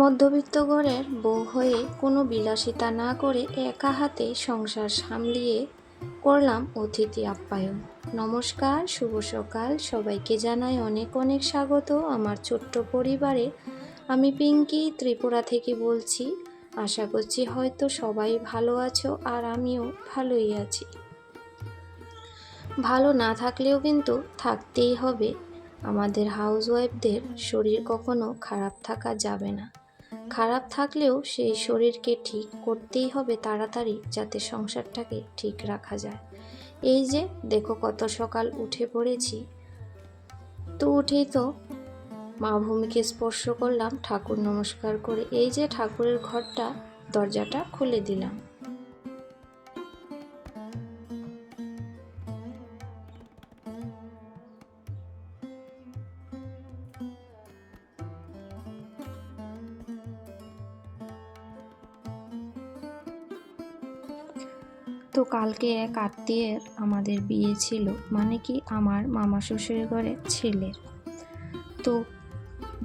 মধ্যবিত্ত ঘরের বউ হয়ে কোনো বিলাসিতা না করে একা হাতে সংসার সামলিয়ে করলাম অতিথি আপ্যায়ন। নমস্কার, শুভ সকাল, সবাইকে জানাই অনেক অনেক স্বাগত আমার ছোট্ট পরিবারে। আমি পিঙ্কি ত্রিপুরা থেকে বলছি। আশা করছি হয়তো সবাই ভালো আছো আর আমিও ভালোই আছি। ভালো না থাকলেও কিন্তু থাকতেই হবে। আমাদের হাউসওয়াইফদের শরীর কখনো খারাপ থাকা যাবে না। খারাপ থাকলেও সেই শরীরকে ঠিক করতেই হবে তাড়াতাড়ি, যাতে সংসারটাকে ঠিক রাখা যায়। এই যে দেখো কত সকাল উঠে পড়েছি। তো উঠেই তো মা ভূমিকে স্পর্শ করলাম ঠাকুর নমস্কার করে। এই যে ঠাকুরের ঘরটা, দরজাটা খুলে দিলাম। তো কালকে এক আত্মীয়ের আমাদের বিয়ে ছিল, মানে কি আমার মামা শ্বশুরের ঘরের ছেলের। তো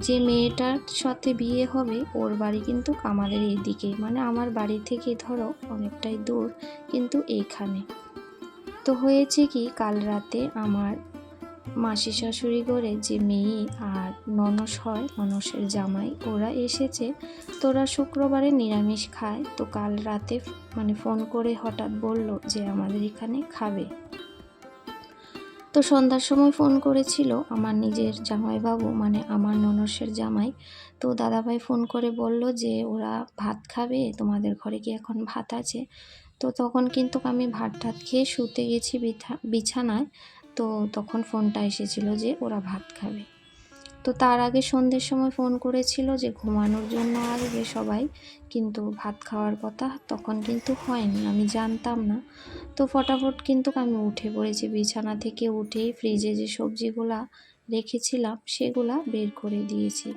যে মেয়েটার সাথে বিয়ে হবে ওর বাড়ি কিন্তু আমাদের এইদিকে, মানে আমার বাড়ি থেকে ধরো অনেকটাই দূর, কিন্তু এইখানে। তো হয়েছে কি, কাল রাতে আমার মাসি শাশুড়ি করে যে মেয়ে আর ননস হয়, ননসের জামাই, ওরা এসেছে। তো ওরা শুক্রবারে নিরামিষ খায়। তো কাল রাতে মানে ফোন করে হঠাৎ বলল যে আমাদের এখানে খাবে। তো সন্ধ্যার সময় ফোন করেছিল আমার নিজের জামাইবাবু, মানে আমার ননসের জামাই। তো দাদাভাই ফোন করে বলল যে ওরা ভাত খাবে, তোমাদের ঘরে কি এখন ভাত আছে? তো তখন কিন্তু আমি ভাত টাত খেয়ে শুতে গেছি বিছানায়। তো তখন ফোনটা এসেছিল যে ওরা ভাত খাবে। তো তার আগে সন্ধ্যের সময় ফোন করেছিল যে ঘুমানোর জন্য আসবে সবাই, কিন্তু ভাত খাওয়ার কথা তখন কিন্তু হয়নি, আমি জানতাম না। তো ফটাফট কিন্তু আমি উঠে পড়েছি, বিছানা থেকে উঠেই ফ্রিজে যে সবজিগুলা রেখেছিলাম সেগুলা বের করে দিয়েছি।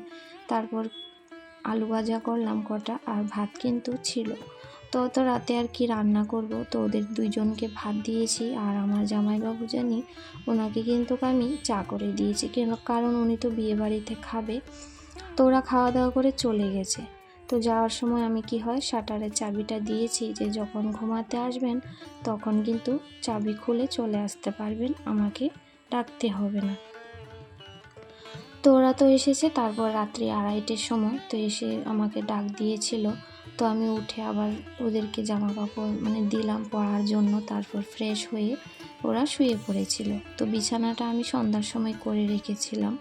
তারপর আলু ভাজা করলাম কটা, আর ভাত কিন্তু ছিল। তো অত রাতে আর কি রান্না করব, তো ওদের দুইজনকে ভাত দিয়েছি। আর আমার জামাইবাবু জানি, ওনাকে কিন্তু আমি চা করে দিয়েছি, কারণ উনি তো বিয়ে বাড়িতে খাবে। তো ওরা খাওয়া দাওয়া করে চলে গেছে। তো যাওয়ার সময় আমি কি হয়, শাটারের চাবিটা দিয়েছি যে যখন ঘুমাতে আসবেন তখন কিন্তু চাবি খুলে চলে আসতে পারবেন, আমাকে ডাকতে হবে না। তো ওরা তো এসেছে, তারপর রাত্রি 2:30-টের সময় তো এসে আমাকে ডাক দিয়েছিল। তো আমি উঠে আবার ওদেরকে জামা কাপড় মানে দিলাম পরার জন্য। তারপর ফ্রেশ হয়ে ওরা শুয়ে পড়েছিল। তো বিছানাটা আমি সন্ধ্যার সময় করে রেখেছিলাম।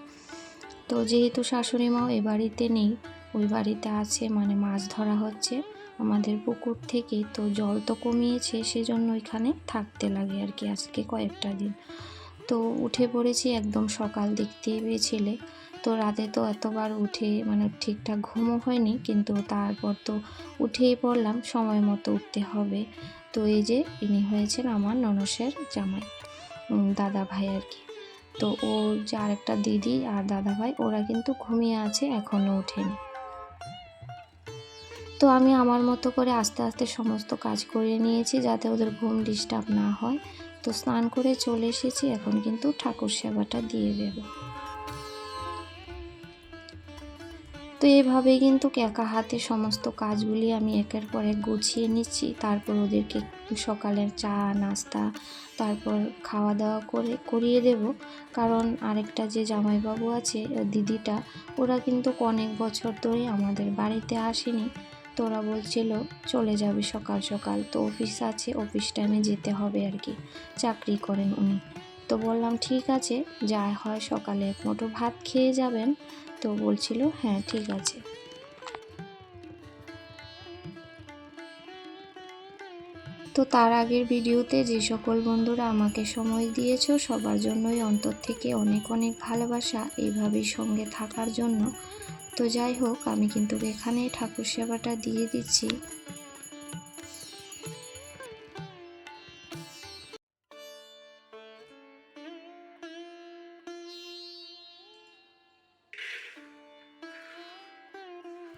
তো যেহেতু শাশুড়ি মাও এ বাড়িতে নেই, ওই বাড়িতে আছে, মানে মাছ ধরা হচ্ছে আমাদের পুকুর থেকে। তো জল তো কমিয়েছে, সেজন্য ওইখানে থাকতে লাগে আর কি আজকে কয়েকটা দিন। তো উঠে পড়েছি একদম সকাল, দেখতেই পেয়েছিলে। তো রাতে তো এতবার উঠে মানে ঠিকঠাক ঘুমও হয়নি, কিন্তু তারপর তো উঠেই পড়লাম, সময় মতো উঠতে হবে। তো এই যে ইনি হয়েছেন আমার ননসের জামাই, দাদা ভাই আর কি। তো ও যে আরেকটা দিদি আর দাদা ভাই, ওরা কিন্তু ঘুমিয়ে আছে, এখনও ওঠেনি। তো আমি আমার মতো করে আস্তে আস্তে সমস্ত কাজ করে নিয়েছি, যাতে ওদের ঘুম ডিস্টার্ব না হয়। তো স্নান করে চলে এসেছি, এখন কিন্তু ঠাকুর সেবাটা দিয়ে দেব। তো এভাবেই কিন্তু একা হাতে সমস্ত কাজগুলি আমি একের পর এক গুছিয়ে নিচ্ছি। তারপর ওদেরকে সকালের চা নাস্তা, তারপর খাওয়া দাওয়া করিয়ে দেব। কারণ আরেকটা যে জামাইবাবু আছে, দিদিটা, ওরা কিন্তু অনেক বছর ধরে আমাদের বাড়িতে আসেনি। তো ওরা বলছিল চলে যাবে সকাল সকাল, তো অফিস আছে, অফিস টাইমে যেতে হবে আর কি, চাকরি করেন উনি। তো বললাম ঠিক আছে, যা হয় সকালে এক মুঠো ভাত খেয়ে যাবেন। তো বলছিল হ্যাঁ ঠিক আছে। তো তার আগের ভিডিওতে যে সকল বন্ধুরা আমাকে সময় দিয়েছো, সবার জন্যই অন্তর থেকে অনেক অনেক ভালোবাসা, এইভাবেই সঙ্গে থাকার জন্য। তো যাই হোক, আমি কিন্তু এখানে ঠাকুর সেবাটা দিয়ে দিচ্ছি।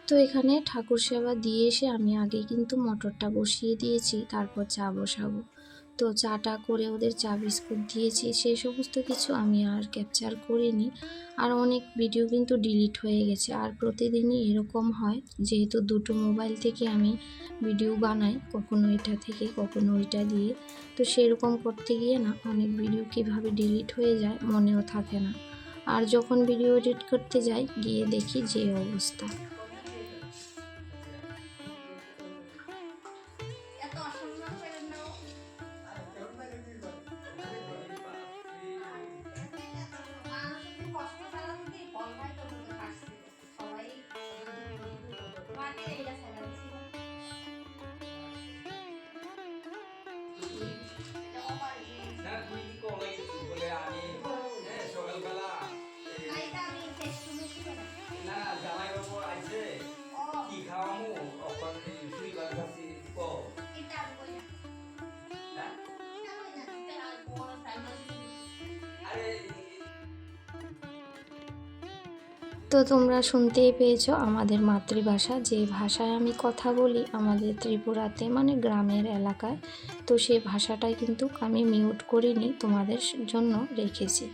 তো এখানে ঠাকুর সেবা দিয়ে এসে আমি আগে কিন্তু মটরটা বসিয়ে দিয়েছি, তারপর চা বসাবো। তো তো চাটা করে ওদের চা বিস্কুট দিয়েছি, সেই সমস্ত কিছু আমি আর ক্যাপচার করিনি। আর অনেক ভিডিও কিন্তু ডিলিট হয়ে গেছে। আর প্রতিদিনই এরকম হয়, যেহেতু দুটো মোবাইল থেকে আমি ভিডিও বানাই, কখনো এটা থেকে কখনো ওইটা দিয়ে, তো সেরকম করতে গিয়ে না অনেক ভিডিও কীভাবে ডিলিট হয়ে যায় মনেও থাকে না। আর যখন ভিডিও এডিট করতে যাই গিয়ে দেখি যে অবস্থা। তো তোমরা শুনতেই পেয়েছো আমাদের মাতৃভাষা, যে ভাষায় আমি কথা বলি আমাদের ত্রিপুরাতে, মানে গ্রামের এলাকায়। তো সেই ভাষাটাই কিন্তু আমি মিউট করিনি, তোমাদের জন্য রেখেছি।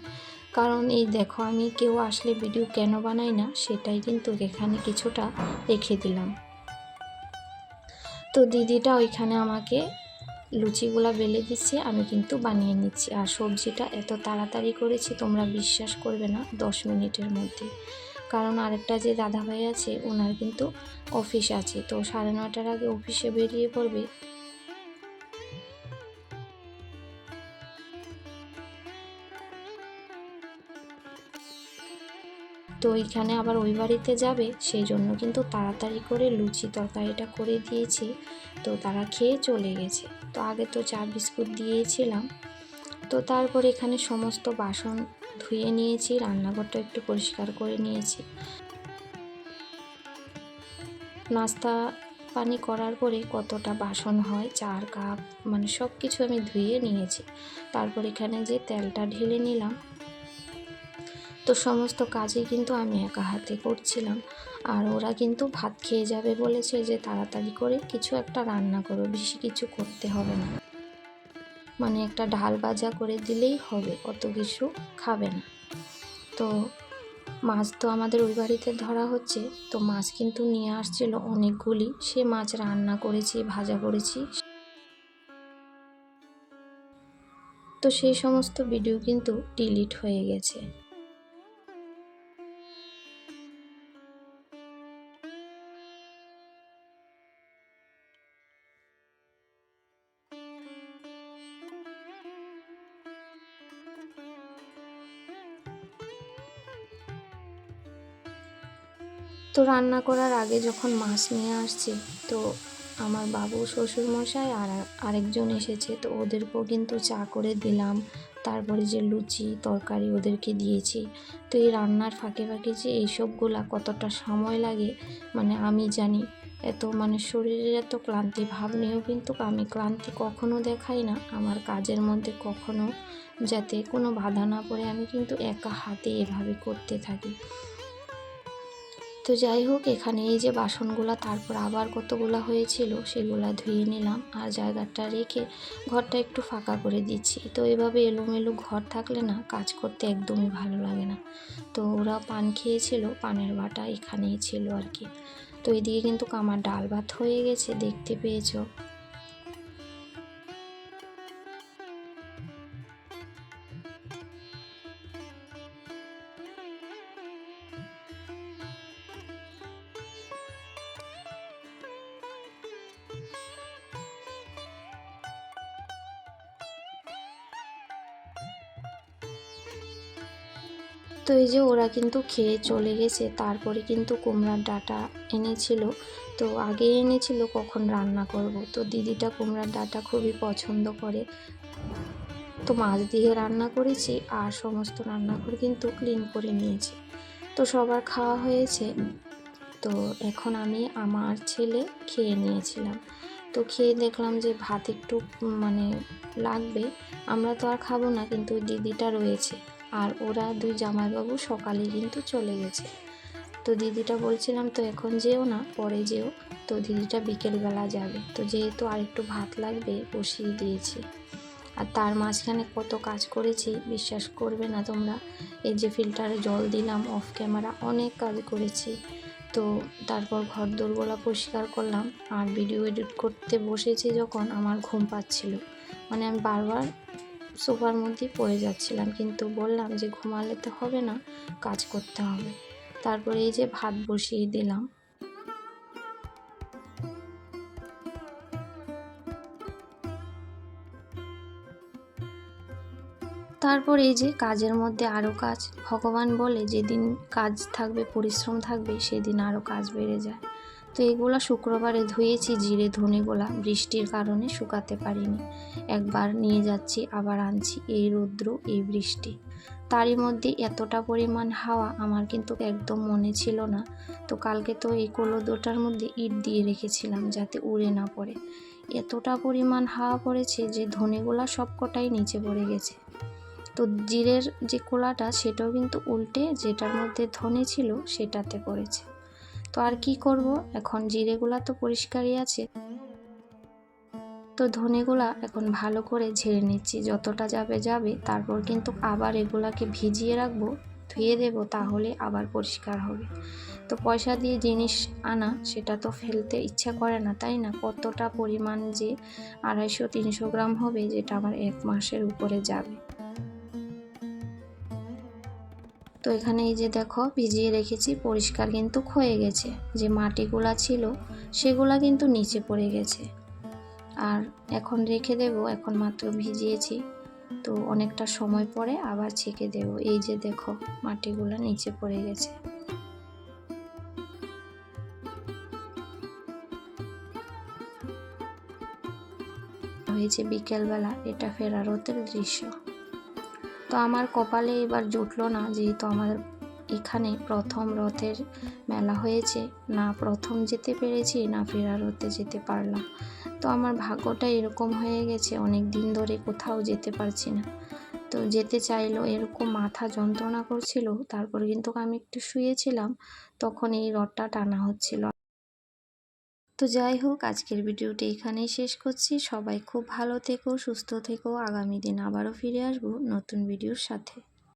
কারণ এই দেখো, আমি কেউ আসলে ভিডিও কেন বানাই না সেটাই কিন্তু এখানে কিছুটা রেখে দিলাম। তো দিদিটা ওইখানে আমাকে লুচিগুলা বেলে দিচ্ছে, আমি কিন্তু বানিয়ে নিচ্ছি। আর সবজিটা এত তাড়াতাড়ি করেছি তোমরা বিশ্বাস করবে না, 10 মিনিটের মধ্যে। কারণ আরেকটা যে দাদাভাই আছে ওনার কিন্তু অফিস আছে, তো 9:30টার আগে অফিসে বেরিয়ে পড়বে। তো ওইখানে আবার ওই বাড়িতে যাবে, সেই জন্য কিন্তু তাড়াতাড়ি করে লুচি তরকারিটা করে দিয়েছি। তো তারা খেয়ে চলে গেছে। তো আগে তো চা বিস্কুট দিয়েছিলাম। তো তারপর এখানে সমস্ত বাসন ধুয়ে নিয়েছি, রান্নাঘরটা একটু পরিষ্কার করে নিয়েছি। নাস্তা পানি করার পরে কতটা বাসন হয়, 4 কাপ, মানে সব কিছু আমি ধুয়ে নিয়েছি। তারপর এখানে যে তেলটা ঢেলে নিলাম। তো সমস্ত কাজই কিন্তু আমি একা হাতে করছিলাম। আর ওরা কিন্তু ভাত খেয়ে যাবে বলেছে যে তাড়াতাড়ি করে কিছু একটা রান্না করো, বেশি কিছু করতে হবে না, মানে একটা ডাল ভাজা করে দিলেই হবে, অত কিছু খাবে না। তো মাছ তো আমাদের ওই বাড়িতে ধরা হচ্ছে, তো মাছ কিন্তু নিয়ে আসছিল অনেকগুলি, সে মাছ রান্না করেছি, ভাজা করেছি। তো সেই সমস্ত ভিডিও কিন্তু ডিলিট হয়ে গেছে। তো রান্না করার আগে যখন মাছ নিয়ে আসছে, তো আমার বাবু শ্বশুরমশাই আর আরেকজন এসেছে, তো ওদেরকেও কিন্তু চা করে দিলাম। তারপরে যে লুচি তরকারি ওদেরকে দিয়েছি। তো এই রান্নার ফাঁকে ফাঁকে যে এইসবগুলা কতটা সময় লাগে, মানে আমি জানি। এত মানে শরীরের এত ক্লান্তি ভাব নিয়েও কিন্তু আমি ক্লান্তি কখনো দেখাই না। আমার কাজের মধ্যে কখনো যাতে কোনো বাধা না পড়ে, আমি কিন্তু একা হাতে এভাবে করতে থাকি। তো যাই হোক, এখানে এই যে বাসনগুলা তারপর আবার কতগুলা হয়েছিল সেগুলা ধুয়ে নিলাম। আর জায়গাটা রেখে ঘরটা একটু ফাঁকা করে দিচ্ছি। তো এভাবে এলোমেলো ঘর থাকলে না কাজ করতে একদমই ভালো লাগে না। তো ওরা পান খেয়েছিল, পানের বাটা এখানেই ছিল আর কি। তো এদিকে কিন্তু আমার ডাল ভাত হয়ে গেছে, দেখতে পেয়েছো। তো এই যে ওরা কিন্তু খেয়ে চলে গেছে। তারপরে কিন্তু কুমড়ার ডাঁটা এনেছিল। তো আগে এনেছিল কখন রান্না করব। তো দিদিটা কুমড়ার ডাঁটা খুবই পছন্দ করে। তো মাছ দিয়ে রান্না করেছি, আর সমস্ত রান্নাঘর কিন্তু ক্লিন করে নিয়েছি। তো সবার খাওয়া হয়েছে। তো এখন আমি আমার ছেলে খেয়ে নিয়েছিলাম। তো খেয়ে দেখলাম যে ভাত একটু মানে লাগবে। আমরা তো আর খাবো না, কিন্তু দিদিটা রয়েছে। আর ওরা 2 জামাইবাবু সকালে কিন্তু চলে গেছে। তো দিদিটা বলছিলাম তো এখন যেও না, পরে যেও। তো দিদিটা বিকেলবেলা যাবে। তো যেহেতু আর একটু ভাত লাগবে বসিয়ে দিয়েছি। আর তার মাঝখানে কত কাজ করেছি বিশ্বাস করবে না তোমরা। এই যে ফিল্টারে জল দিলাম অফ ক্যামেরা, অনেক কাজ করেছি। তো তারপর ঘর দোরগুলো পরিষ্কার করলাম, আর ভিডিও এডিট করতে বসেছি যখন আমার ঘুম পাচ্ছিল, মানে আমি বারবার সোফার মধ্যে পড়ে যাচ্ছিলাম, কিন্তু বললাম যে ঘুমালে তো হবে না, কাজ করতে হবে। তারপরে এই যে ভাত বসিয়ে দিলাম। তারপর এই যে কাজের মধ্যে আরও কাজ। ভগবান বলে যেদিন কাজ থাকবে, পরিশ্রম থাকবে, সেদিন আরও কাজ বেড়ে যায়। তো এগুলো শুক্রবারে ধুয়েছি, জিরে ধনেগুলা বৃষ্টির কারণে শুকাতে পারিনি। একবার নিয়ে যাচ্ছি আবার আনছি, এই রৌদ্র এই বৃষ্টি, তারই মধ্যে এতটা পরিমাণ হাওয়া আমার কিন্তু একদম মনে ছিল না। তো কালকে তো এই কোলোদোটার মধ্যে ইট দিয়ে রেখেছিলাম যাতে উড়ে না পড়ে। এতটা পরিমাণ হাওয়া পড়েছে যে ধনেগুলা সবকটাই নিচে পড়ে গেছে। তো জিরের যে কোলাটা সেটাও কিন্তু উল্টে যেটার মধ্যে ধনে ছিল সেটাতে পড়েছে। তো আর কি করব, এখন জিরেগুলা তো পরিষ্কারই আছে, তো ধনেগুলা এখন ভালো করে ঝেড়ে নিচ্ছি, যতটা যাবে যাবে। তারপর কিন্তু আবার এগুলাকে ভিজিয়ে রাখবো, ধুয়ে দেব, তাহলে আবার পরিষ্কার হবে। তো পয়সা দিয়ে জিনিস আনা, সেটা তো ফেলতে ইচ্ছা করে না, তাই না? কতটা পরিমাণ যে 250-300 গ্রাম হবে, যেটা আমার 1 মাসের উপরে যাবে। তো এখানে এই যে দেখো ভিজিয়ে রেখেছি, পরিষ্কার কিন্তু হয়ে গেছে। যে মাটিগুলা ছিল সেগুলা কিন্তু নিচে পড়ে গেছে। আর এখন রেখে দেব, এখন মাত্র ভিজিয়েছি, তো অনেকটা সময় পরে আবার ছেঁকে দেব। এই যে দেখো মাটিগুলা নিচে পড়ে গেছে। হয়েছে বিকেলবেলা, এটা ফেরারতের দৃশ্য। তো আমার কপালে এবার জুটলো না, যেহেতু আমার এখানে প্রথম রথের মেলা হয়েছে, না প্রথম যেতে পেরেছি না ফেরারতে যেতে পারলাম। তো আমার ভাগ্যটা এরকম হয়ে গেছে, অনেক দিন ধরে কোথাও যেতে পারছি না। তো যেতে চাইলেও এরকম মাথা যন্ত্রণা করছিল। তারপর কিন্তু আমি একটু শুয়েছিলাম, তখন এই রথটা টানা হচ্ছিল। তো যাই হোক, আজকের ভিডিওটি এখানেই শেষ করছি। সবাই খুব ভালো থেকো, সুস্থ থেকো। আগামী দিন আবারও ফিরে আসবো নতুন ভিডিওর সাথে।